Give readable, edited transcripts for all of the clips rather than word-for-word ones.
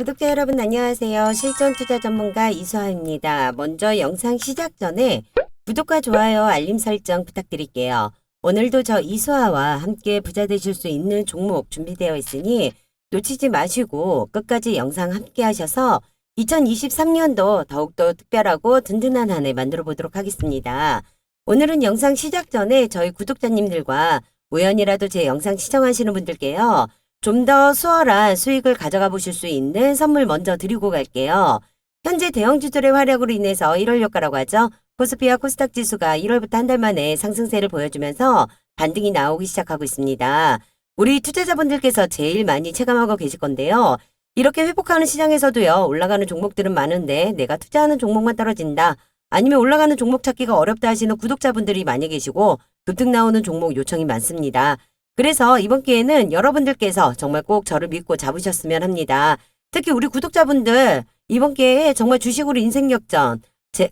구독자 여러분 안녕하세요. 실전 투자 전문가 이수아입니다. 먼저 영상 시작 전에 구독과 좋아요, 알림 설정 부탁드릴게요. 오늘도 저 이수아와 함께 부자 되실 수 있는 종목 준비되어 있으니 놓치지 마시고 끝까지 영상 함께 하셔서 2023년도 더욱더 특별하고 든든한 한 해 만들어 보도록 하겠습니다. 오늘은 영상 시작 전에 저희 구독자님들과 우연이라도 제 영상 시청하시는 분들께요. 좀 더 수월한 수익을 가져가 보실 수 있는 선물 먼저 드리고 갈게요. 현재 대형주들의 활약으로 인해서 1월 효과라고 하죠. 코스피와 코스닥 지수가 1월부터 한 달 만에 상승세를 보여주면서 반등이 나오기 시작하고 있습니다. 우리 투자자분들께서 제일 많이 체감하고 계실 건데요. 이렇게 회복하는 시장에서도요. 올라가는 종목들은 많은데 내가 투자하는 종목만 떨어진다. 아니면 올라가는 종목 찾기가 어렵다 하시는 구독자분들이 많이 계시고 급등 나오는 종목 요청이 많습니다. 그래서 이번 기회는 여러분들께서 정말 꼭 저를 믿고 잡으셨으면 합니다. 특히 우리 구독자분들 이번 기회에 정말 주식으로 인생 역전,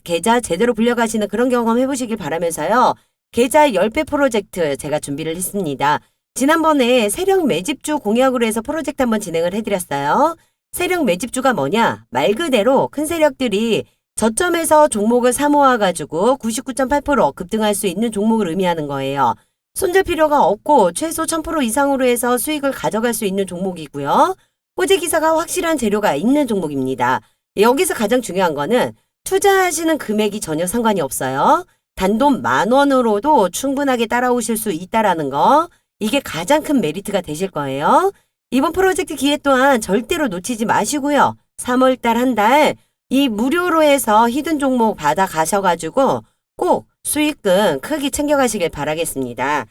계좌 제대로 불려가시는 그런 경험 해보시길 바라면서요. 계좌 10배 프로젝트 제가 준비를 했습니다. 지난번에 세력 매집주 공약으로 해서 프로젝트 한번 진행을 해드렸어요. 세력 매집주가 뭐냐? 말 그대로 큰 세력들이 저점에서 종목을 사모아가지고 99.8% 급등할 수 있는 종목을 의미하는 거예요. 손절 필요가 없고 최소 1000% 이상으로 해서 수익을 가져갈 수 있는 종목이고요. 호재 기사가 확실한 재료가 있는 종목입니다. 여기서 가장 중요한 거는 투자하시는 금액이 전혀 상관이 없어요. 단돈 10,000원으로도 충분하게 따라오실 수 있다라는 거. 이게 가장 큰 메리트가 되실 거예요. 이번 프로젝트 기회 또한 절대로 놓치지 마시고요. 3월달 한 달 이 무료로 해서 히든 종목 받아 가셔가지고 꼭 수익금 크게 챙겨가시길 바라겠습니다.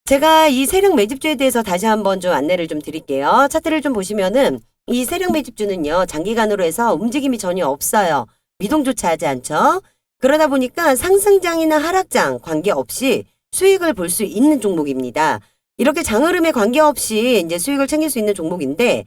제가 이 세력 매집주에 대해서 다시 한번 좀 안내를 좀 드릴게요. 차트를 좀 보시면은 이 세력 매집주는요. 장기간으로 해서 움직임이 전혀 없어요. 미동조차 하지 않죠. 그러다 보니까 상승장이나 하락장 관계없이 수익을 볼 수 있는 종목입니다. 이렇게 장흐름에 관계없이 이제 수익을 챙길 수 있는 종목인데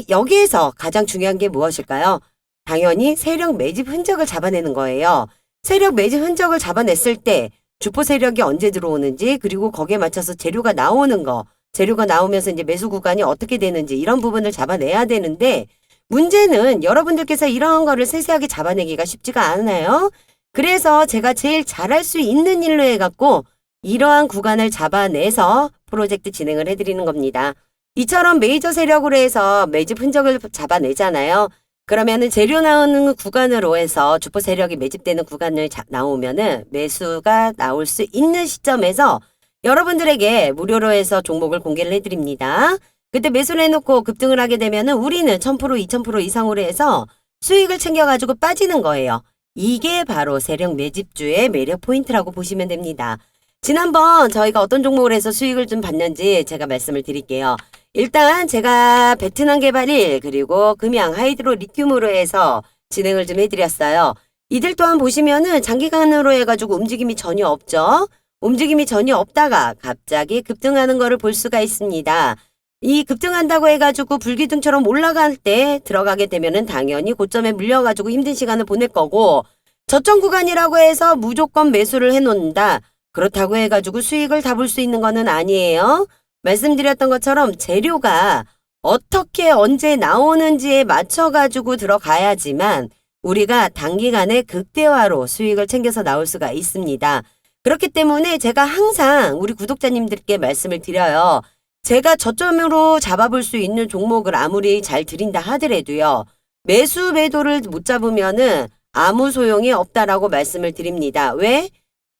여기에서 가장 중요한 게 무엇일까요? 당연히 세력 매집 흔적을 잡아내는 거예요. 세력 매집 흔적을 잡아냈을 때 주포 세력이 언제 들어오는지 그리고 거기에 맞춰서 재료가 나오는 거, 재료가 나오면서 이제 매수 구간이 어떻게 되는지 이런 부분을 잡아내야 되는데 문제는 여러분들께서 이런 거를 세세하게 잡아내기가 쉽지가 않아요. 그래서 제가 제일 잘할 수 있는 일로 해갖고 이러한 구간을 잡아내서 프로젝트 진행을 해드리는 겁니다. 이처럼 메이저 세력으로 해서 매집 흔적을 잡아내잖아요. 그러면은 재료 나오는 구간으로 해서 주포 세력이 매집되는 구간을 나오면은 매수가 나올 수 있는 시점에서 여러분들에게 무료로 해서 종목을 공개를 해드립니다. 그때 매수를 해놓고 급등을 하게 되면은 우리는 1000%, 2000% 이상으로 해서 수익을 챙겨가지고 빠지는 거예요. 이게 바로 세력 매집주의 매력 포인트라고 보시면 됩니다. 지난번 저희가 어떤 종목을 해서 수익을 좀 봤는지 제가 말씀을 드릴게요. 일단 제가 베트남 개발 1 그리고 금양 하이드로 리튬으로 해서 진행을 좀 해드렸어요. 이들 또한 보시면은 장기간으로 해가지고 움직임이 전혀 없죠. 움직임이 전혀 없다가 갑자기 급등하는 거를 볼 수가 있습니다. 이 급등한다고 해가지고 불기둥처럼 올라갈 때 들어가게 되면은 당연히 고점에 물려가지고 힘든 시간을 보낼 거고 저점 구간이라고 해서 무조건 매수를 해놓는다. 그렇다고 해가지고 수익을 다 볼 수 있는 거는 아니에요. 말씀드렸던 것처럼 재료가 어떻게 언제 나오는지에 맞춰가지고 들어가야지만 우리가 단기간에 극대화로 수익을 챙겨서 나올 수가 있습니다. 그렇기 때문에 제가 항상 우리 구독자님들께 말씀을 드려요. 제가 저점으로 잡아볼 수 있는 종목을 아무리 잘 드린다 하더라도요. 매수 매도를 못 잡으면은 아무 소용이 없다라고 말씀을 드립니다. 왜?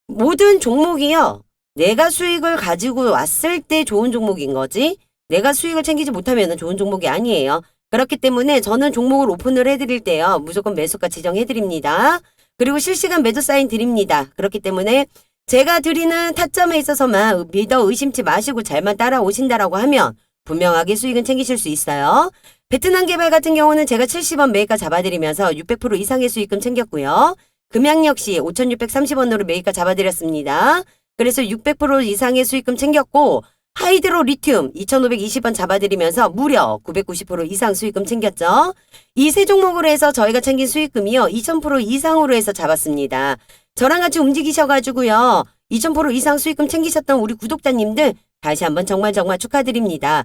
모든 종목이요. 내가 수익을 가지고 왔을 때 좋은 종목인 거지 내가 수익을 챙기지 못하면 좋은 종목이 아니에요. 그렇기 때문에 저는 종목을 오픈을 해드릴 때요. 무조건 매수가 지정해드립니다. 그리고 실시간 매도 사인 드립니다. 그렇기 때문에 제가 드리는 타점에 있어서만 믿어 의심치 마시고 잘만 따라오신다라고 하면 분명하게 수익은 챙기실 수 있어요. 베트남 개발 같은 경우는 제가 70원 매입가 잡아드리면서 600% 이상의 수익금 챙겼고요. 금양 역시 5,630원으로 매입가 잡아드렸습니다. 그래서 600% 이상의 수익금 챙겼고 하이드로 리튬 2,520원 잡아드리면서 무려 990% 이상 수익금 챙겼죠. 이 세 종목으로 해서 저희가 챙긴 수익금이요. 2,000% 이상으로 해서 잡았습니다. 저랑 같이 움직이셔가지고요. 2,000% 이상 수익금 챙기셨던 우리 구독자님들 다시 한번 정말 축하드립니다.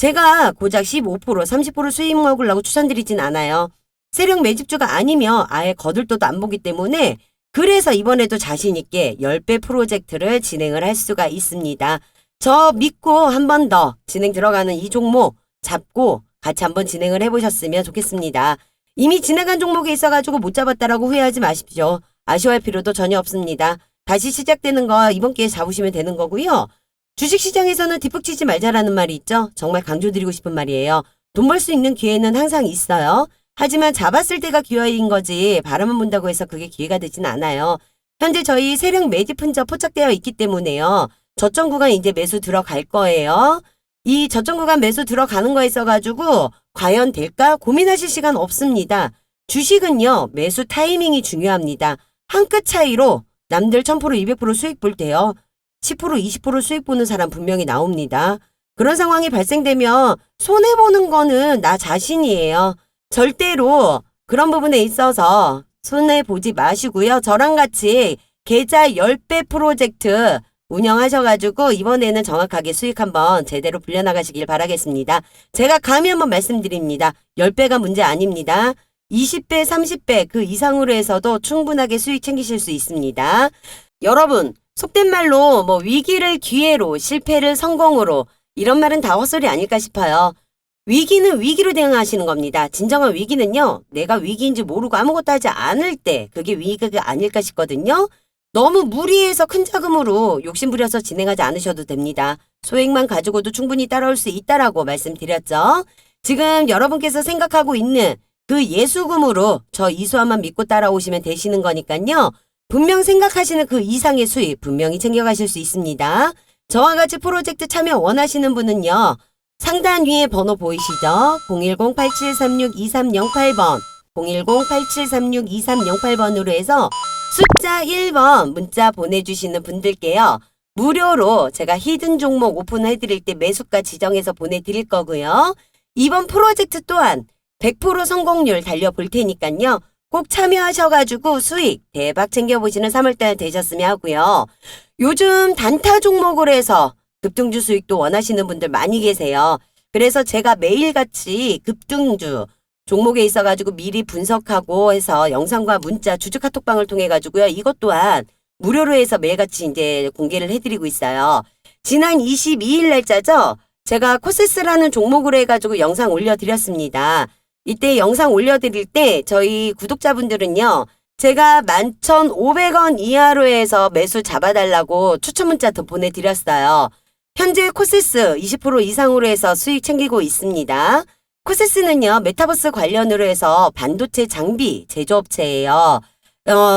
제가 고작 15%, 30% 수익 먹으려고 추천드리진 않아요. 세력 매집주가 아니면 아예 거들떠도 안 보기 때문에 그래서 이번에도 자신있게 10배 프로젝트를 진행을 할 수가 있습니다. 저 믿고 한 번 더 진행 들어가는 이 종목 잡고 같이 한번 진행을 해보셨으면 좋겠습니다. 이미 지나간 종목이 있어가지고 못 잡았다라고 후회하지 마십시오. 아쉬워할 필요도 전혀 없습니다. 다시 시작되는 거 이번 기회에 잡으시면 되는 거고요. 주식시장에서는 뒷북 치지 말자라는 말이 있죠. 정말 강조드리고 싶은 말이에요. 돈 벌 수 있는 기회는 항상 있어요. 하지만 잡았을 때가 기회인 거지 바람을 분다고 해서 그게 기회가 되진 않아요. 현재 저희 세력 매집 흔적 포착되어 있기 때문에요. 저점 구간 이제 매수 들어갈 거예요. 이 저점 구간 매수 들어가는 거에 있어가지고 과연 될까 고민하실 시간 없습니다. 주식은요. 매수 타이밍이 중요합니다. 한 끗 차이로 남들 1000%, 200% 수익 볼 때요. 10%, 20% 수익 보는 사람 분명히 나옵니다. 그런 상황이 발생되면 손해보는 거는 나 자신이에요. 절대로 그런 부분에 있어서 손해보지 마시고요. 저랑 같이 계좌 10배 프로젝트 운영하셔가지고 이번에는 정확하게 수익 한번 제대로 불려나가시길 바라겠습니다. 제가 감히 한번 말씀드립니다. 10배가 문제 아닙니다. 20배, 30배 그 이상으로 해서도 충분하게 수익 챙기실 수 있습니다. 여러분 속된 말로 뭐 위기를 기회로 실패를 성공으로 이런 말은 다 헛소리 아닐까 싶어요. 위기는 위기로 대응하시는 겁니다. 진정한 위기는요. 내가 위기인지 모르고 아무것도 하지 않을 때 그게 위기가 아닐까 싶거든요. 너무 무리해서 큰 자금으로 욕심부려서 진행하지 않으셔도 됩니다. 소액만 가지고도 충분히 따라올 수 있다라고 말씀드렸죠. 지금 여러분께서 생각하고 있는 그 예수금으로 저 이수화만 믿고 따라오시면 되시는 거니까요. 분명 생각하시는 그 이상의 수익 분명히 챙겨가실 수 있습니다. 저와 같이 프로젝트 참여 원하시는 분은요. 상단 위에 번호 보이시죠? 010-8736-2308번 010-8736-2308번으로 해서 숫자 1번 문자 보내주시는 분들께요. 무료로 제가 히든 종목 오픈해드릴 때 매수가 지정해서 보내드릴 거고요. 이번 프로젝트 또한 100% 성공률 달려볼 테니까요. 꼭 참여하셔가지고 수익 대박 챙겨보시는 3월달 되셨으면 하고요. 요즘 단타 종목을 해서 급등주 수익도 원하시는 분들 많이 계세요. 그래서 제가 매일같이 급등주 종목에 있어가지고 미리 분석하고 해서 영상과 문자 주주 카톡방을 통해 가지고요. 이것 또한 무료로 해서 매일같이 이제 공개를 해드리고 있어요. 지난 22일 날짜죠. 제가 코세스라는 종목으로 해가지고 영상 올려드렸습니다. 이때 영상 올려드릴 때 저희 구독자분들은요. 제가 11,500원 이하로 해서 매수 잡아달라고 추천 문자 더 보내드렸어요. 현재 코세스 20% 이상으로 해서 수익 챙기고 있습니다. 코세스는요. 메타버스 관련으로 해서 반도체 장비 제조업체예요.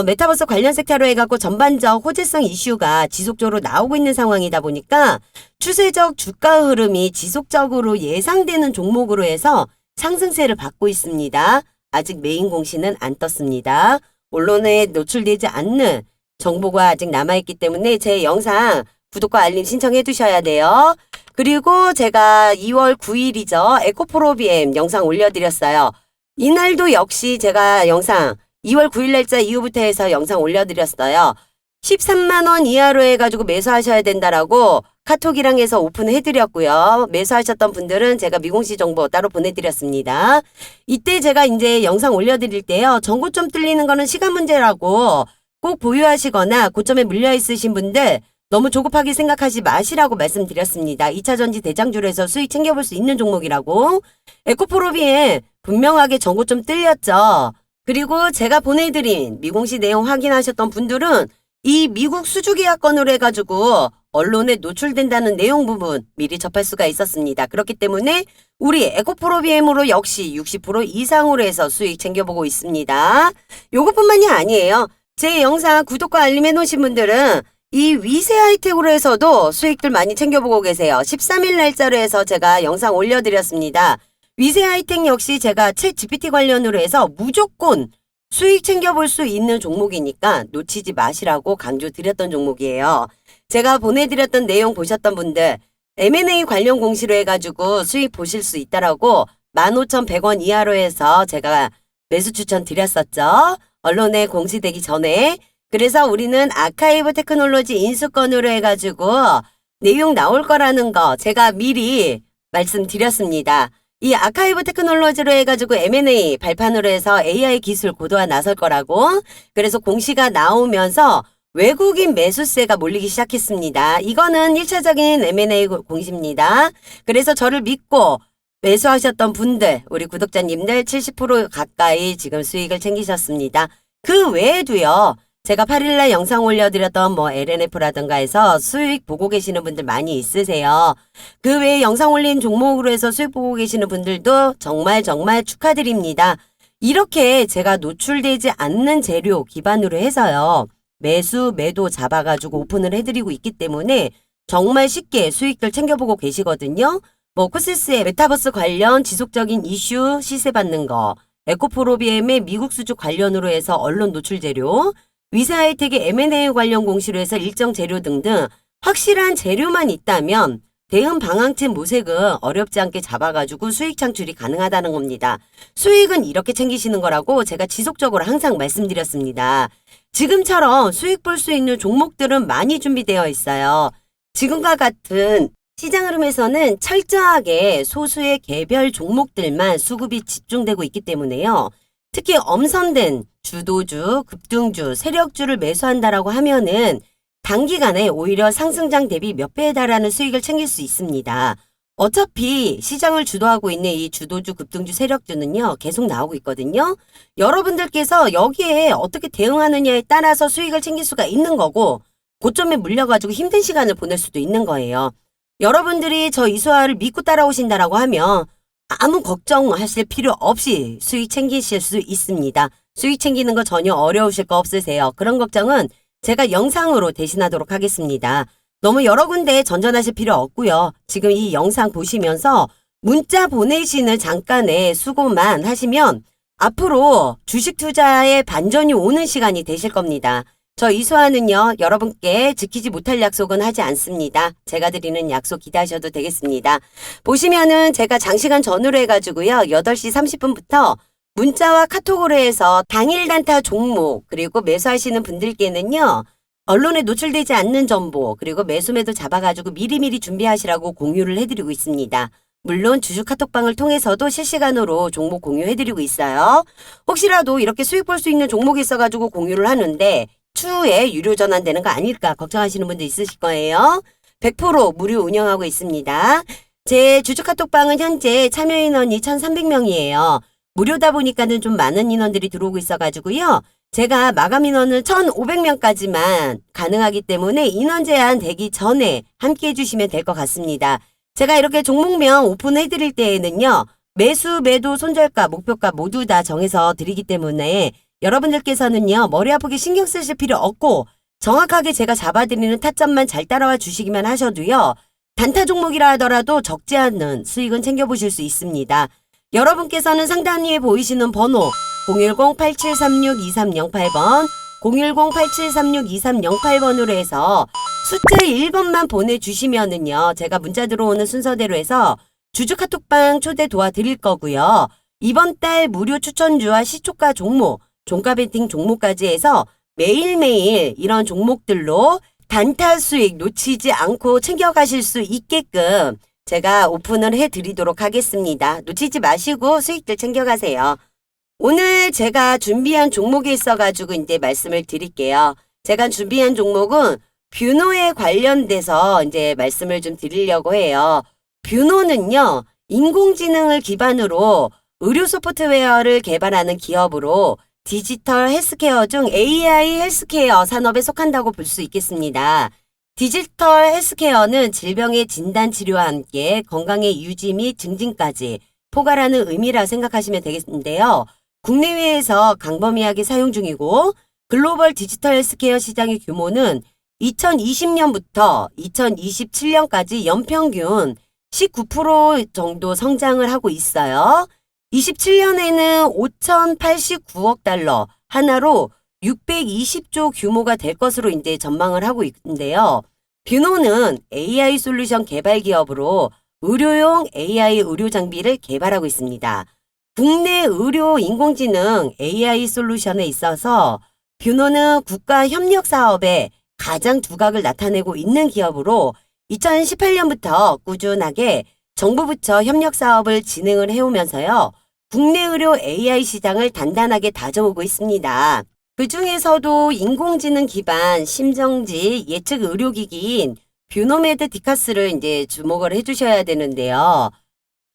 메타버스 관련 섹터로 해갖고 전반적 호재성 이슈가 지속적으로 나오고 있는 상황이다 보니까 추세적 주가 흐름이 지속적으로 예상되는 종목으로 해서 상승세를 받고 있습니다. 아직 메인 공시는 안 떴습니다. 언론에 노출되지 않는 정보가 아직 남아있기 때문에 제 영상 구독과 알림 신청해 두셔야 돼요. 그리고 제가 2월 9일이죠. 에코프로비엠 영상 올려드렸어요. 이날도 역시 제가 영상 2월 9일 날짜 이후부터 해서 영상 올려드렸어요. 13만원 이하로 해가지고 매수하셔야 된다라고 카톡이랑 해서 오픈해드렸고요. 매수하셨던 분들은 제가 미공시 정보 따로 보내드렸습니다. 이때 제가 이제 영상 올려드릴 때요. 전고점 뚫리는 거는 시간 문제라고 꼭 보유하시거나 고점에 물려있으신 분들 너무 조급하게 생각하지 마시라고 말씀드렸습니다. 2차전지 대장주에서 수익 챙겨볼 수 있는 종목이라고. 에코프로비에 분명하게 전고점 뚫렸죠. 그리고 제가 보내드린 미공시 내용 확인하셨던 분들은 이 미국 수주계약건으로 해가지고 언론에 노출된다는 내용 부분 미리 접할 수가 있었습니다. 그렇기 때문에 우리 에코프로비엠으로 역시 60% 이상으로 해서 수익 챙겨보고 있습니다. 요것뿐만이 아니에요. 제 영상 구독과 알림 해놓으신 분들은 이 위세 하이텍으로 해서도 수익들 많이 챙겨보고 계세요. 13일 날짜로 해서 제가 영상 올려드렸습니다. 위세 하이텍 역시 제가 챗 GPT 관련으로 해서 무조건 수익 챙겨볼 수 있는 종목이니까 놓치지 마시라고 강조드렸던 종목이에요. 제가 보내드렸던 내용 보셨던 분들 M&A 관련 공시로 해가지고 수익 보실 수 있다라고 15,100원 이하로 해서 제가 매수 추천 드렸었죠. 언론에 공시되기 전에. 그래서 우리는 아카이브 테크놀로지 인수권으로 해가지고 내용 나올 거라는 거 제가 미리 말씀드렸습니다. 이 아카이브 테크놀로지로 해가지고 M&A 발판으로 해서 AI 기술 고도화 나설 거라고. 그래서 공시가 나오면서 외국인 매수세가 몰리기 시작했습니다. 이거는 1차적인 M&A 공시입니다. 그래서 저를 믿고 매수하셨던 분들, 우리 구독자님들 70% 가까이 지금 수익을 챙기셨습니다. 그 외에도요. 제가 8일날 영상 올려드렸던 LNF라든가 해서 수익 보고 계시는 분들 많이 있으세요. 그 외에 영상 올린 종목으로 해서 수익 보고 계시는 분들도 정말 축하드립니다. 이렇게 제가 노출되지 않는 재료 기반으로 해서요. 매수, 매도 잡아가지고 오픈을 해드리고 있기 때문에 정말 쉽게 수익들 챙겨보고 계시거든요. 코시스의 메타버스 관련 지속적인 이슈 시세 받는 거, 에코프로비엠의 미국 수주 관련으로 해서 언론 노출 재료, 위세하이텍의 M&A 관련 공시로 해서 일정 재료 등등 확실한 재료만 있다면 대응 방향책 모색은 어렵지 않게 잡아가지고 수익 창출이 가능하다는 겁니다. 수익은 이렇게 챙기시는 거라고 제가 지속적으로 항상 말씀드렸습니다. 지금처럼 수익 볼 수 있는 종목들은 많이 준비되어 있어요. 지금과 같은 시장 흐름에서는 철저하게 소수의 개별 종목들만 수급이 집중되고 있기 때문에요. 특히 엄선된 주도주, 급등주, 세력주를 매수한다라고 하면은 단기간에 오히려 상승장 대비 몇 배에 달하는 수익을 챙길 수 있습니다. 어차피 시장을 주도하고 있는 이 주도주, 급등주, 세력주는요. 계속 나오고 있거든요. 여러분들께서 여기에 어떻게 대응하느냐에 따라서 수익을 챙길 수가 있는 거고 고점에 물려가지고 힘든 시간을 보낼 수도 있는 거예요. 여러분들이 저 이수아를 믿고 따라오신다라고 하면 아무 걱정하실 필요 없이 수익 챙기실 수 있습니다. 수익 챙기는 거 전혀 어려우실 거 없으세요. 그런 걱정은 제가 영상으로 대신하도록 하겠습니다. 너무 여러 군데 전전하실 필요 없고요. 지금 이 영상 보시면서 문자 보내시는 잠깐의 수고만 하시면 앞으로 주식 투자에 반전이 오는 시간이 되실 겁니다. 저 이수아는요. 여러분께 지키지 못할 약속은 하지 않습니다. 제가 드리는 약속 기대하셔도 되겠습니다. 보시면은 제가 장시간 전후로 해가지고요. 8시 30분부터 문자와 카톡으로 해서 당일 단타 종목 그리고 매수하시는 분들께는요. 언론에 노출되지 않는 정보 그리고 매수매도 잡아가지고 미리미리 준비하시라고 공유를 해드리고 있습니다. 물론 주주 카톡방을 통해서도 실시간으로 종목 공유해드리고 있어요. 혹시라도 이렇게 수익 볼 수 있는 종목이 있어가지고 공유를 하는데 추후에 유료 전환되는 거 아닐까 걱정하시는 분도 있으실 거예요. 100% 무료 운영하고 있습니다. 제 주주 카톡방은 현재 참여 인원이 1,300명이에요. 무료다 보니까는 좀 많은 인원들이 들어오고 있어가지고요. 제가 마감 인원은 1,500명까지만 가능하기 때문에 인원 제한 되기 전에 함께 해주시면 될 것 같습니다. 제가 이렇게 종목명 오픈해드릴 때에는요. 매수, 매도, 손절가, 목표가 모두 다 정해서 드리기 때문에 여러분들께서는요. 머리 아프게 신경 쓰실 필요 없고 정확하게 제가 잡아드리는 타점만 잘 따라와 주시기만 하셔도요. 단타 종목이라 하더라도 적지 않은 수익은 챙겨보실 수 있습니다. 여러분께서는 상단 위에 보이시는 번호 010-8736-2308번 010-8736-2308번으로 해서 숫자 1번만 보내주시면은요. 제가 문자 들어오는 순서대로 해서 주주 카톡방 초대 도와드릴 거고요. 이번 달 무료 추천주와 시초가 종목, 종가 베팅 종목까지 해서 매일매일 이런 종목들로 단타 수익 놓치지 않고 챙겨가실 수 있게끔 제가 오픈을 해드리도록 하겠습니다. 놓치지 마시고 수익들 챙겨가세요. 오늘 제가 준비한 종목이 있어가지고 이제 말씀을 드릴게요. 제가 준비한 종목은 뷰노에 관련돼서 이제 말씀을 좀 드리려고 해요. 뷰노는요, 인공지능을 기반으로 의료 소프트웨어를 개발하는 기업으로 디지털 헬스케어 중 AI 헬스케어 산업에 속한다고 볼 수 있겠습니다. 디지털 헬스케어는 질병의 진단 치료와 함께 건강의 유지 및 증진까지 포괄하는 의미라 생각하시면 되겠는데요. 국내외에서 광범위하게 사용 중이고 글로벌 디지털 헬스케어 시장의 규모는 2020년부터 2027년까지 연평균 19% 정도 성장을 하고 있어요. 27년에는 5,089억 달러 하나로 620조 규모가 될 것으로 이제 전망을 하고 있는데요. 뷰노는 AI 솔루션 개발 기업으로 의료용 AI 의료 장비를 개발하고 있습니다. 국내 의료 인공지능 AI 솔루션에 있어서 뷰노는 국가 협력 사업에 가장 두각을 나타내고 있는 기업으로 2018년부터 꾸준하게 정부 부처 협력 사업을 진행을 해오면서요. 국내 의료 AI 시장을 단단하게 다져오고 있습니다. 그 중에서도 인공지능 기반 심정지 예측 의료기기인 뷰노메드 디카스를 이제 주목을 해주셔야 되는데요.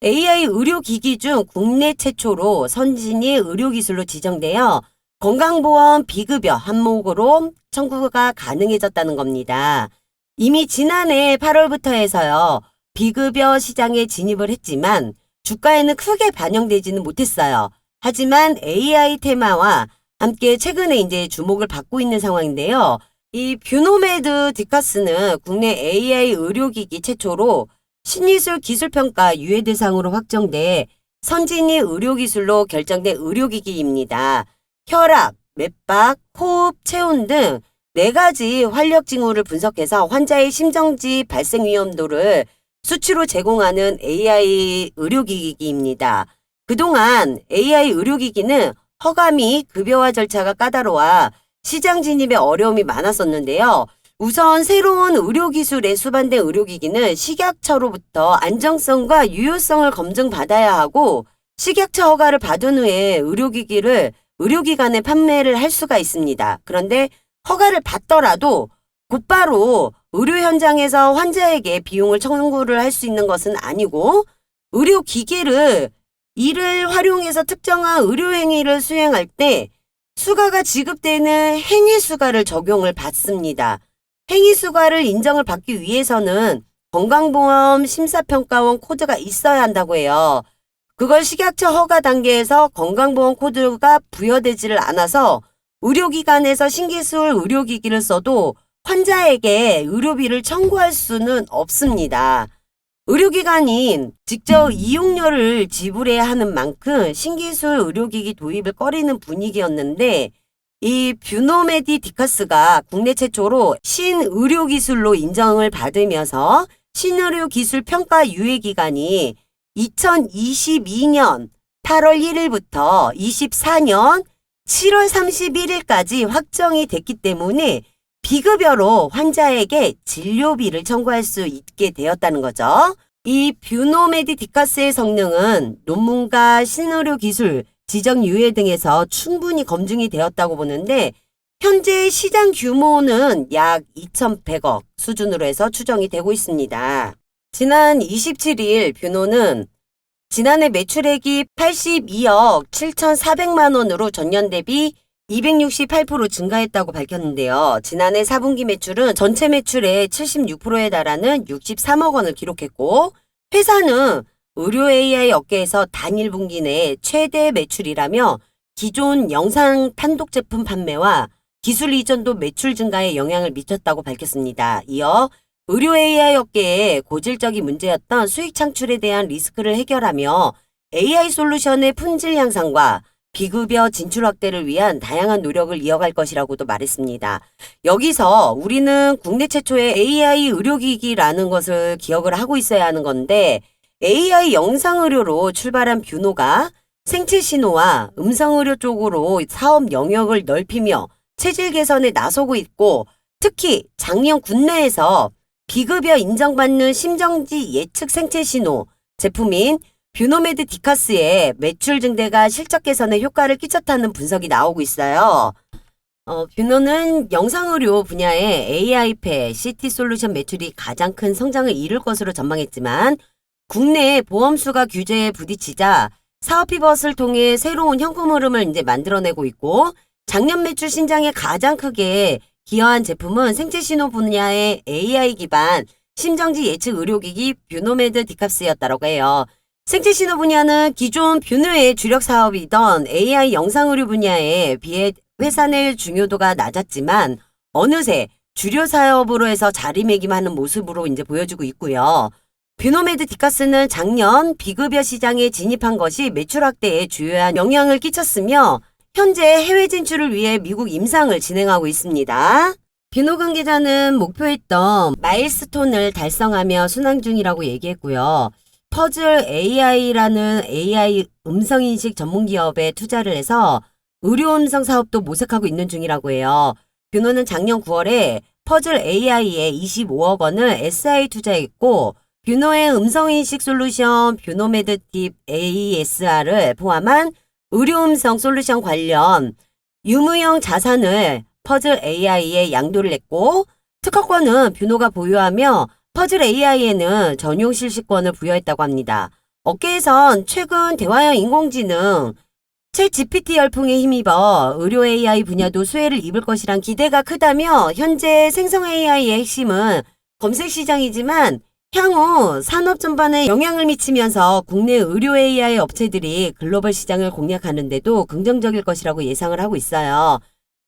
AI 의료기기 중 국내 최초로 선진의 의료기술로 지정되어 건강보험 비급여 항목으로 청구가 가능해졌다는 겁니다. 이미 지난해 8월부터 해서요. 비급여 시장에 진입을 했지만 주가에는 크게 반영되지는 못했어요. 하지만 AI 테마와 함께 최근에 이제 주목을 받고 있는 상황인데요. 이 뷰노메드 디카스는 국내 AI 의료기기 최초로 신의술 기술평가 유예 대상으로 확정돼 선진의 의료기술로 결정된 의료기기입니다. 혈압, 맥박, 호흡, 체온 등 4가지 활력 징후를 분석해서 환자의 심정지 발생 위험도를 수치로 제공하는 AI 의료기기입니다. 그동안 AI 의료기기는 허가 및 급여화 절차가 까다로워 시장 진입에 어려움이 많았었는데요. 우선 새로운 의료기술에 수반된 의료기기는 식약처로부터 안정성과 유효성을 검증받아야 하고 식약처 허가를 받은 후에 의료기기를 의료기관에 판매를 할 수가 있습니다. 그런데 허가를 받더라도 곧바로 의료 현장에서 환자에게 비용을 청구를 할 수 있는 것은 아니고 의료기기를 이를 활용해서 특정한 의료행위를 수행할 때 수가가 지급되는 행위수가를 적용을 받습니다. 행위수가를 인정을 받기 위해서는 건강보험 심사평가원 코드가 있어야 한다고 해요. 그걸 식약처 허가 단계에서 건강보험 코드가 부여되지를 않아서 의료기관에서 신기술 의료기기를 써도 환자에게 의료비를 청구할 수는 없습니다. 의료기관이 직접 이용료를 지불해야 하는 만큼 신기술 의료기기 도입을 꺼리는 분위기였는데 이 뷰노메디 디카스가 국내 최초로 신의료기술로 인정을 받으면서 신의료기술 평가 유예기간이 2022년 8월 1일부터 24년 7월 31일까지 확정이 됐기 때문에 비급여로 환자에게 진료비를 청구할 수 있게 되었다는 거죠. 이 뷰노메디 디카스의 성능은 논문과 신의료기술, 지정유예 등에서 충분히 검증이 되었다고 보는데 현재 시장 규모는 약 2,100억 수준으로 해서 추정이 되고 있습니다. 지난 27일 뷰노는 지난해 매출액이 82억 7,400만 원으로 전년 대비 268% 증가했다고 밝혔는데요. 지난해 4분기 매출은 전체 매출의 76%에 달하는 63억 원을 기록했고 회사는 의료 AI 업계에서 단일 분기 내 최대 매출이라며 기존 영상 판독 제품 판매와 기술 이전도 매출 증가에 영향을 미쳤다고 밝혔습니다. 이어 의료 AI 업계의 고질적인 문제였던 수익 창출에 대한 리스크를 해결하며 AI 솔루션의 품질 향상과 비급여 진출 확대를 위한 다양한 노력을 이어갈 것이라고도 말했습니다. 여기서 우리는 국내 최초의 AI 의료기기라는 것을 기억을 하고 있어야 하는 건데 AI 영상의료로 출발한 뷰노가 생체신호와 음성의료 쪽으로 사업 영역을 넓히며 체질 개선에 나서고 있고 특히 작년 국내에서 비급여 인정받는 심정지 예측 생체신호 제품인 뷰노메드 디카스의 매출 증대가 실적 개선에 효과를 끼쳤다는 분석이 나오고 있어요. 뷰노는 영상의료 분야의 AI패, CT 솔루션 매출이 가장 큰 성장을 이룰 것으로 전망했지만 국내 보험수가 규제에 부딪히자 사업 피벗을 통해 새로운 현금 흐름을 이제 만들어내고 있고 작년 매출 신장에 가장 크게 기여한 제품은 생체신호 분야의 AI 기반 심정지 예측 의료기기 뷰노메드 디카스였다고 해요. 생체신호 분야는 기존 뷰노의 주력 사업이던 AI 영상의료 분야에 비해 회사 내 중요도가 낮았지만 어느새 주력 사업으로 해서 자리매김하는 모습으로 이제 보여주고 있고요. 뷰노메드 디카스는 작년 비급여 시장에 진입한 것이 매출 확대에 주요한 영향을 끼쳤으며 현재 해외 진출을 위해 미국 임상을 진행하고 있습니다. 뷰노 관계자는 목표했던 마일스톤을 달성하며 순항 중이라고 얘기했고요. 퍼즐 AI라는 AI 음성인식 전문 기업에 투자를 해서 의료 음성 사업도 모색하고 있는 중이라고 해요. 뷰노는 작년 9월에 퍼즐 AI에 25억 원을 SI 투자했고 뷰노의 음성인식 솔루션 뷰노메드팁 ASR을 포함한 의료음성 솔루션 관련 유무형 자산을 퍼즐 AI에 양도를 했고 특허권은 뷰노가 보유하며 퍼즐 AI에는 전용 실시권을 부여했다고 합니다. 업계에선 최근 대화형 인공지능 챗 GPT 열풍에 힘입어 의료 AI 분야도 수혜를 입을 것이란 기대가 크다며 현재 생성 AI의 핵심은 검색 시장이지만 향후 산업 전반에 영향을 미치면서 국내 의료 AI 업체들이 글로벌 시장을 공략하는 데도 긍정적일 것이라고 예상을 하고 있어요.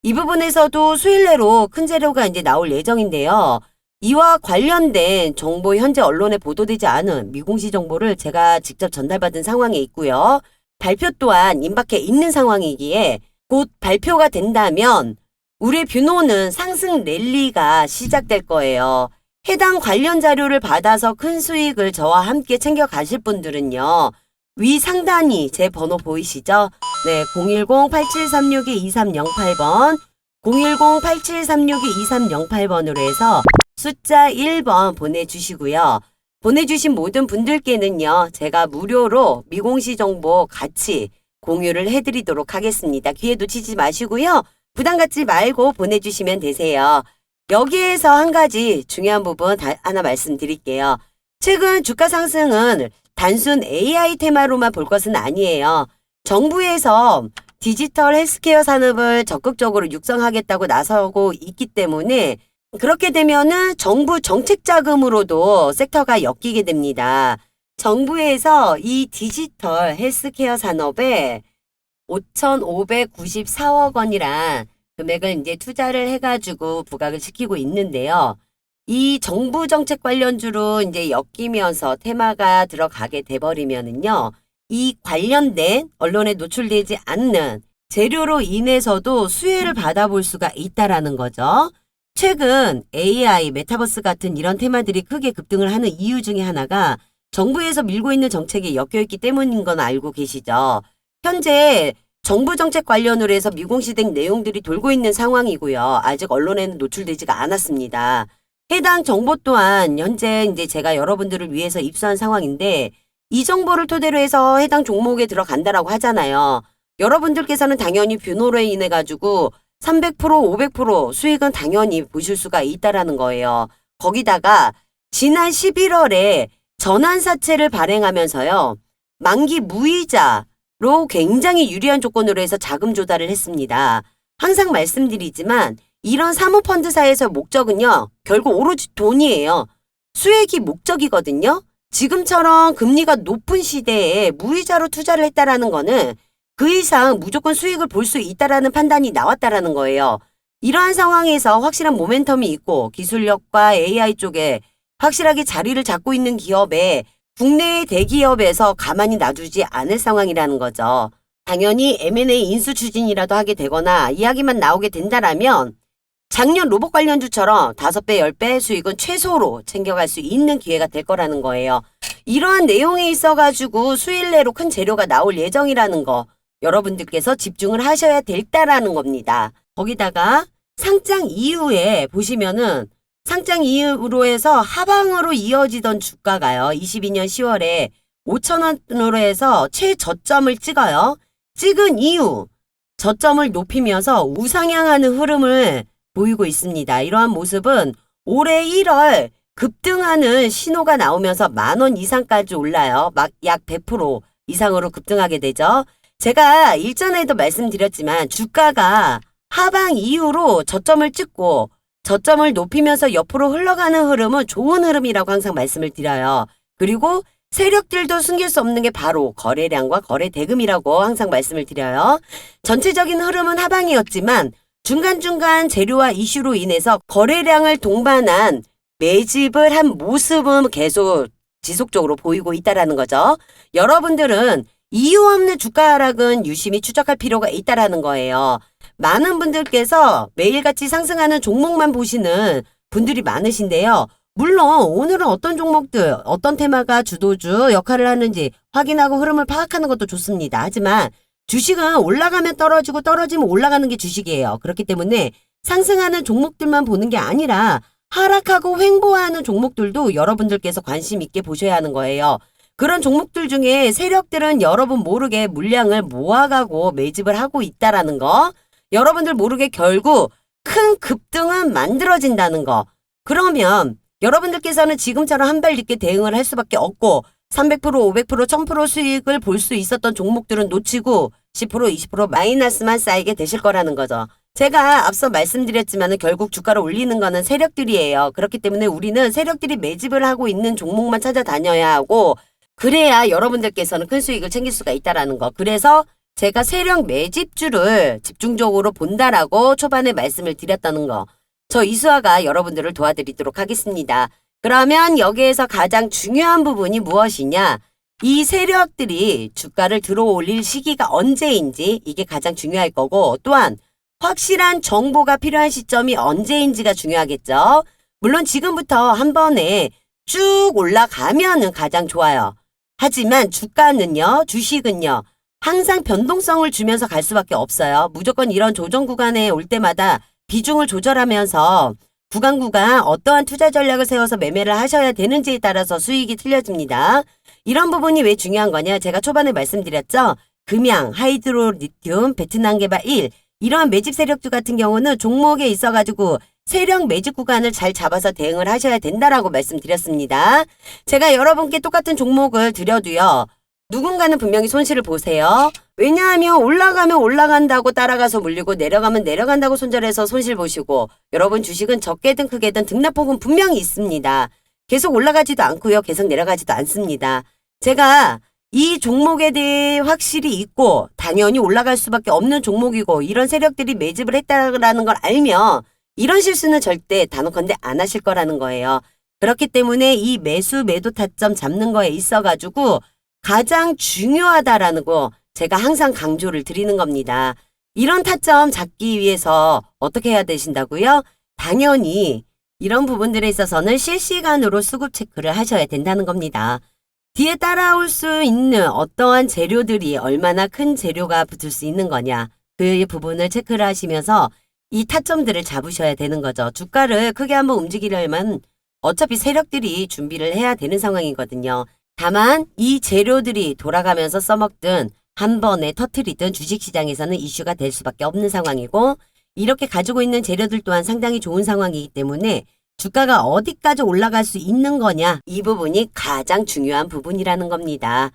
이 부분에서도 수일 내로 큰 재료가 이제 나올 예정인데요. 이와 관련된 정보 현재 언론에 보도되지 않은 미공시 정보를 제가 직접 전달받은 상황에 있고요. 발표 또한 임박해 있는 상황이기에 곧 발표가 된다면 우리 뷰노는 상승 랠리가 시작될 거예요. 해당 관련 자료를 받아서 큰 수익을 저와 함께 챙겨가실 분들은요. 위 상단이 제 번호 보이시죠? 네, 010-8736-2308번 010-8736-2308번으로 해서 숫자 1번 보내주시고요. 보내주신 모든 분들께는요. 제가 무료로 미공시 정보 같이 공유를 해드리도록 하겠습니다. 기회 놓치지 마시고요. 부담 갖지 말고 보내주시면 되세요. 여기에서 한 가지 중요한 부분 하나 말씀드릴게요. 최근 주가 상승은 단순 AI 테마로만 볼 것은 아니에요. 정부에서 디지털 헬스케어 산업을 적극적으로 육성하겠다고 나서고 있기 때문에 그렇게 되면은 정부 정책 자금으로도 섹터가 엮이게 됩니다. 정부에서 이 디지털 헬스케어 산업에 5,594억 원이란 금액을 이제 투자를 해가지고 부각을 시키고 있는데요. 이 정부 정책 관련주로 이제 엮이면서 테마가 들어가게 돼버리면은요. 이 관련된 언론에 노출되지 않는 재료로 인해서도 수혜를 받아볼 수가 있다라는 거죠. 최근 AI, 메타버스 같은 이런 테마들이 크게 급등을 하는 이유 중에 하나가 정부에서 밀고 있는 정책에 엮여있기 때문인 건 알고 계시죠. 현재 정부 정책 관련으로 해서 미공시된 내용들이 돌고 있는 상황이고요. 아직 언론에는 노출되지가 않았습니다. 해당 정보 또한 현재 이제 제가 여러분들을 위해서 입수한 상황인데 이 정보를 토대로 해서 해당 종목에 들어간다라고 하잖아요. 여러분들께서는 당연히 뷰노로 인해 가지고 300%, 500% 수익은 당연히 보실 수가 있다라는 거예요. 거기다가 지난 11월에 전환사채를 발행하면서요. 만기 무이자로 굉장히 유리한 조건으로 해서 자금 조달을 했습니다. 항상 말씀드리지만 이런 사모펀드사에서 목적은요. 결국 오로지 돈이에요. 수익이 목적이거든요. 지금처럼 금리가 높은 시대에 무이자로 투자를 했다라는 거는 그 이상 무조건 수익을 볼 수 있다라는 판단이 나왔다라는 거예요. 이러한 상황에서 확실한 모멘텀이 있고 기술력과 AI 쪽에 확실하게 자리를 잡고 있는 기업에 국내의 대기업에서 가만히 놔두지 않을 상황이라는 거죠. 당연히 M&A 인수 추진이라도 하게 되거나 이야기만 나오게 된다라면 작년 로봇 관련주처럼 5배, 10배 수익은 최소로 챙겨갈 수 있는 기회가 될 거라는 거예요. 이러한 내용에 있어가지고 수일 내로 큰 재료가 나올 예정이라는 거 여러분들께서 집중을 하셔야 될다라는 겁니다. 거기다가 상장 이후에 보시면은 상장 이후로 해서 하방으로 이어지던 주가가요. 22년 10월에 5,000원으로 해서 최저점을 찍어요. 찍은 이후 저점을 높이면서 우상향하는 흐름을 보이고 있습니다. 이러한 모습은 올해 1월 급등하는 신호가 나오면서 10,000원 이상까지 올라요. 막 약 100% 이상으로 급등하게 되죠. 제가 일전에도 말씀드렸지만 주가가 하방 이후로 저점을 찍고 저점을 높이면서 옆으로 흘러가는 흐름은 좋은 흐름이라고 항상 말씀을 드려요. 그리고 세력들도 숨길 수 없는 게 바로 거래량과 거래 대금이라고 항상 말씀을 드려요. 전체적인 흐름은 하방이었지만 중간중간 재료와 이슈로 인해서 거래량을 동반한 매집을 한 모습은 계속 지속적으로 보이고 있다라는 거죠. 여러분들은 이유 없는 주가 하락은 유심히 추적할 필요가 있다라는 거예요. 많은 분들께서 매일같이 상승하는 종목만 보시는 분들이 많으신데요. 물론 오늘은 어떤 종목들, 어떤 테마가 주도주 역할을 하는지 확인하고 흐름을 파악하는 것도 좋습니다. 하지만 주식은 올라가면 떨어지고 떨어지면 올라가는 게 주식이에요. 그렇기 때문에 상승하는 종목들만 보는 게 아니라 하락하고 횡보하는 종목들도 여러분들께서 관심 있게 보셔야 하는 거예요. 그런 종목들 중에 세력들은 여러분 모르게 물량을 모아가고 매집을 하고 있다라는 거, 여러분들 모르게 결국 큰 급등은 만들어진다는 거. 그러면 여러분들께서는 지금처럼 한 발 늦게 대응을 할 수밖에 없고 300%, 500%, 1000% 수익을 볼 수 있었던 종목들은 놓치고 10%, 20% 마이너스만 쌓이게 되실 거라는 거죠. 제가 앞서 말씀드렸지만 결국 주가를 올리는 거는 세력들이에요. 그렇기 때문에 우리는 세력들이 매집을 하고 있는 종목만 찾아다녀야 하고 그래야 여러분들께서는 큰 수익을 챙길 수가 있다라는 거. 그래서 제가 세력 매집주를 집중적으로 본다라고 초반에 말씀을 드렸다는 거. 저 이수아가 여러분들을 도와드리도록 하겠습니다. 그러면 여기에서 가장 중요한 부분이 무엇이냐? 이 세력들이 주가를 들어올릴 시기가 언제인지 이게 가장 중요할 거고 또한 확실한 정보가 필요한 시점이 언제인지가 중요하겠죠. 물론 지금부터 한 번에 쭉 올라가면은 가장 좋아요. 하지만 주가는요, 주식은요, 항상 변동성을 주면서 갈 수밖에 없어요. 무조건 이런 조정 구간에 올 때마다 비중을 조절하면서 구간 어떠한 투자 전략을 세워서 매매를 하셔야 되는지에 따라서 수익이 틀려집니다. 이런 부분이 왜 중요한 거냐? 제가 초반에 말씀드렸죠. 금양, 하이드로 리튬, 베트남 개발 1 이러한 매집 세력주 같은 경우는 종목에 있어가지고 세력 매집 구간을 잘 잡아서 대응을 하셔야 된다라고 말씀드렸습니다. 제가 여러분께 똑같은 종목을 드려도요. 누군가는 분명히 손실을 보세요. 왜냐하면 올라가면 올라간다고 따라가서 물리고 내려가면 내려간다고 손절해서 손실 보시고 여러분 주식은 적게든 크게든 등락폭은 분명히 있습니다. 계속 올라가지도 않고요. 계속 내려가지도 않습니다. 제가 이 종목에 대해 확실히 있고 당연히 올라갈 수밖에 없는 종목이고 이런 세력들이 매집을 했다라는 걸 알면 이런 실수는 절대 단언컨대 안 하실 거라는 거예요. 그렇기 때문에 이 매수 매도 타점 잡는 거에 있어가지고 가장 중요하다라는 거 제가 항상 강조를 드리는 겁니다. 이런 타점 잡기 위해서 어떻게 해야 되신다고요? 당연히 이런 부분들에 있어서는 실시간으로 수급 체크를 하셔야 된다는 겁니다. 뒤에 따라올 수 있는 어떠한 재료들이 얼마나 큰 재료가 붙을 수 있는 거냐 그 부분을 체크를 하시면서 이 타점들을 잡으셔야 되는 거죠. 주가를 크게 한번 움직이려면 어차피 세력들이 준비를 해야 되는 상황이거든요. 다만 이 재료들이 돌아가면서 써먹든 한 번에 터트리든 주식시장에서는 이슈가 될 수밖에 없는 상황이고 이렇게 가지고 있는 재료들 또한 상당히 좋은 상황이기 때문에 주가가 어디까지 올라갈 수 있는 거냐 이 부분이 가장 중요한 부분이라는 겁니다.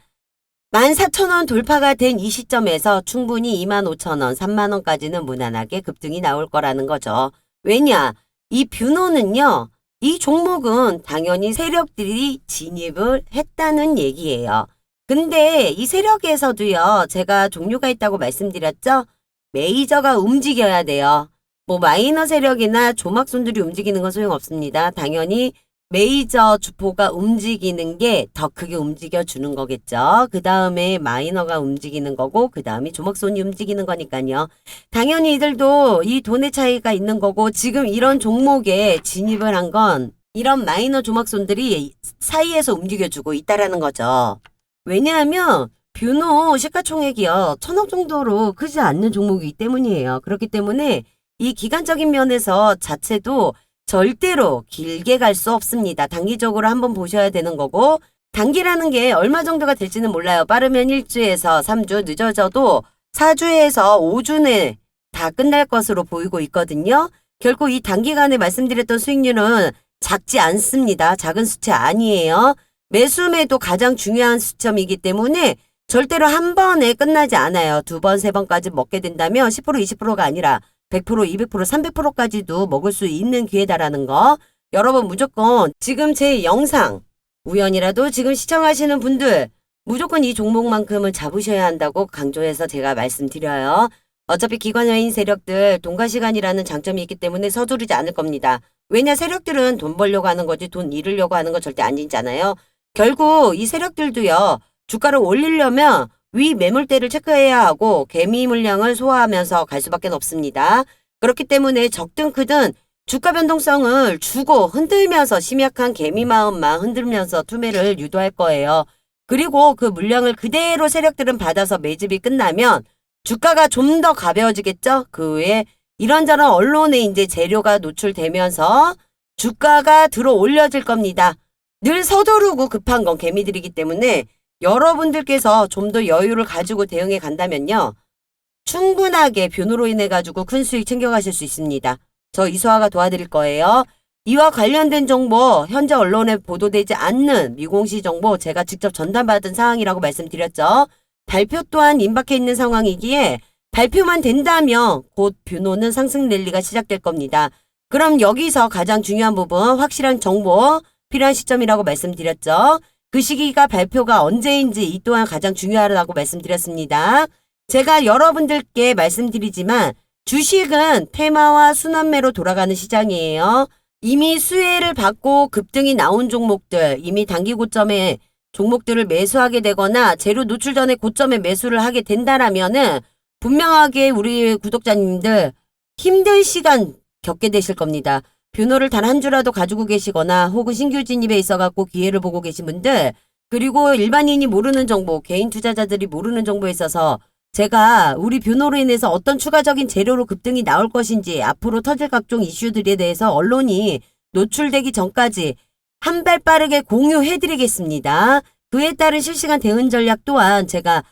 14,000원 돌파가 된 이 시점에서 충분히 25,000원, 30,000원까지는 무난하게 급등이 나올 거라는 거죠. 왜냐? 이 뷰노는요. 이 종목은 당연히 세력들이 진입을 했다는 얘기예요. 근데 이 세력에서도요. 제가 종류가 있다고 말씀드렸죠? 메이저가 움직여야 돼요. 뭐 마이너 세력이나 조막손들이 움직이는 건 소용없습니다. 당연히 메이저 주포가 움직이는 게 더 크게 움직여주는 거겠죠. 그 다음에 마이너가 움직이는 거고 그 다음에 조막손이 움직이는 거니까요. 당연히 이들도 이 돈의 차이가 있는 거고 지금 이런 종목에 진입을 한 건 이런 마이너 조막손들이 사이에서 움직여주고 있다라는 거죠. 왜냐하면 뷰노 시가총액이요. 1,000억 정도로 크지 않는 종목이기 때문이에요. 그렇기 때문에 이 기간적인 면에서 자체도 절대로 길게 갈 수 없습니다. 단기적으로 한번 보셔야 되는 거고 단기라는 게 얼마 정도가 될지는 몰라요. 빠르면 1주에서 3주, 늦어져도 4주에서 5주내 다 끝날 것으로 보이고 있거든요. 결국 이 단기간에 말씀드렸던 수익률은 작지 않습니다. 작은 수치 아니에요. 매수매도 가장 중요한 시점이기 때문에 절대로 한 번에 끝나지 않아요. 두 번, 세 번까지 먹게 된다면 10%, 20%가 아니라 100%, 200%, 300%까지도 먹을 수 있는 기회다라는 거. 여러분 무조건 지금 제 영상 우연이라도 지금 시청하시는 분들 무조건 이 종목만큼은 잡으셔야 한다고 강조해서 제가 말씀드려요. 어차피 기관여인 세력들 돈과 시간이라는 장점이 있기 때문에 서두르지 않을 겁니다. 왜냐 세력들은 돈 벌려고 하는 거지 돈 잃으려고 하는 거 절대 아니잖아요. 결국 이 세력들도요. 주가를 올리려면 위 매물대를 체크해야 하고 개미 물량을 소화하면서 갈 수밖에 없습니다. 그렇기 때문에 적든 크든 주가 변동성을 주고 흔들면서 심약한 개미 마음만 흔들면서 투매를 유도할 거예요. 그리고 그 물량을 그대로 세력들은 받아서 매집이 끝나면 주가가 좀 더 가벼워지겠죠? 그 외에 이런저런 언론에 이제 재료가 노출되면서 주가가 들어 올려질 겁니다. 늘 서두르고 급한 건 개미들이기 때문에 여러분들께서 좀 더 여유를 가지고 대응해 간다면요. 충분하게 변호로 인해 가지고 큰 수익 챙겨가실 수 있습니다. 저 이수아가 도와드릴 거예요. 이와 관련된 정보, 현재 언론에 보도되지 않는 미공시 정보 제가 직접 전달받은 사항이라고 말씀드렸죠. 발표 또한 임박해 있는 상황이기에 발표만 된다면 곧 변호는 상승 랠리가 시작될 겁니다. 그럼 여기서 가장 중요한 부분, 확실한 정보, 필요한 시점이라고 말씀드렸죠. 그 시기가 발표가 언제인지 이 또한 가장 중요하다고 말씀드렸습니다. 제가 여러분들께 말씀드리지만 주식은 테마와 순환매로 돌아가는 시장이에요. 이미 수혜를 받고 급등이 나온 종목들, 이미 단기 고점에 종목들을 매수하게 되거나 재료 노출 전에 고점에 매수를 하게 된다라면은 분명하게 우리 구독자님들 힘든 시간 겪게 되실 겁니다. 변호를 단 한 주라도 가지고 계시거나 혹은 신규 진입에 있어갖고 기회를 보고 계신 분들, 그리고 일반인이 모르는 정보, 개인 투자자들이 모르는 정보에 있어서 제가 우리 변호로 인해서 어떤 추가적인 재료로 급등이 나올 것인지 앞으로 터질 각종 이슈들에 대해서 언론이 노출되기 전까지 한 발 빠르게 공유해드리겠습니다. 그에 따른 실시간 대응 전략 또한 제가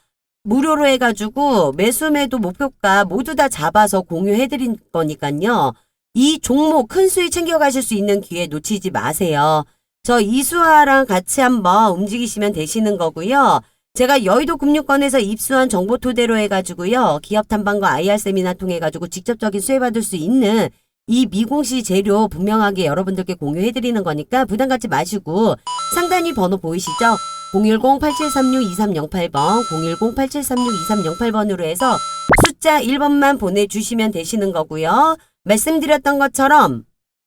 무료로 해가지고 매수 매도 목표가 모두 다 잡아서 공유해드린 거니까요. 이 종목 큰 수익 챙겨가실 수 있는 기회 놓치지 마세요. 저 이수아랑 같이 한번 움직이시면 되시는 거고요. 제가 여의도 금융권에서 입수한 정보 토대로 해가지고요. 기업 탐방과 IR 세미나 통해가지고 직접적인 수혜받을 수 있는 이 미공시 재료 분명하게 여러분들께 공유해드리는 거니까 부담 갖지 마시고 상단위 번호 보이시죠? 010-8736-2308번, 010-8736-2308번으로 해서 숫자 1번만 보내주시면 되시는 거고요. 말씀드렸던 것처럼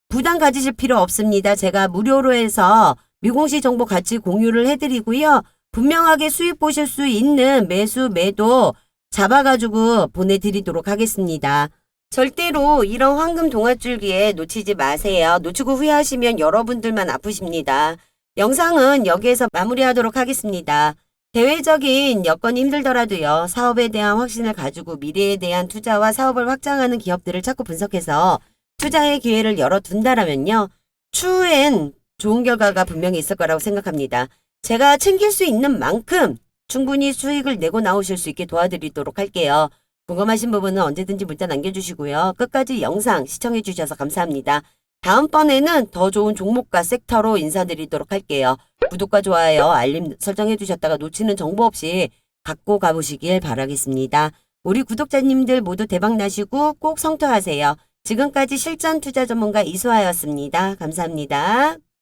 부담 가지실 필요 없습니다. 제가 무료로 해서 미공시 정보 같이 공유를 해드리고요. 분명하게 수익 보실 수 있는 매수, 매도 잡아가지고 보내드리도록 하겠습니다. 절대로 이런 황금 동아줄기에 놓치지 마세요. 놓치고 후회하시면 여러분들만 아프십니다. 영상은 여기에서 마무리하도록 하겠습니다. 대외적인 여건이 힘들더라도요. 사업에 대한 확신을 가지고 미래에 대한 투자와 사업을 확장하는 기업들을 자꾸 분석해서 투자의 기회를 열어둔다라면요. 추후엔 좋은 결과가 분명히 있을 거라고 생각합니다. 제가 챙길 수 있는 만큼 충분히 수익을 내고 나오실 수 있게 도와드리도록 할게요. 궁금하신 부분은 언제든지 문자 남겨주시고요. 끝까지 영상 시청해 주셔서 감사합니다. 다음번에는 더 좋은 종목과 섹터로 인사드리도록 할게요. 구독과 좋아요, 알림 설정해 두셨다가 놓치는 정보 없이 갖고 가보시길 바라겠습니다. 우리 구독자님들 모두 대박 나시고 꼭 성투하세요. 지금까지 실전 투자 전문가 이수아였습니다. 감사합니다.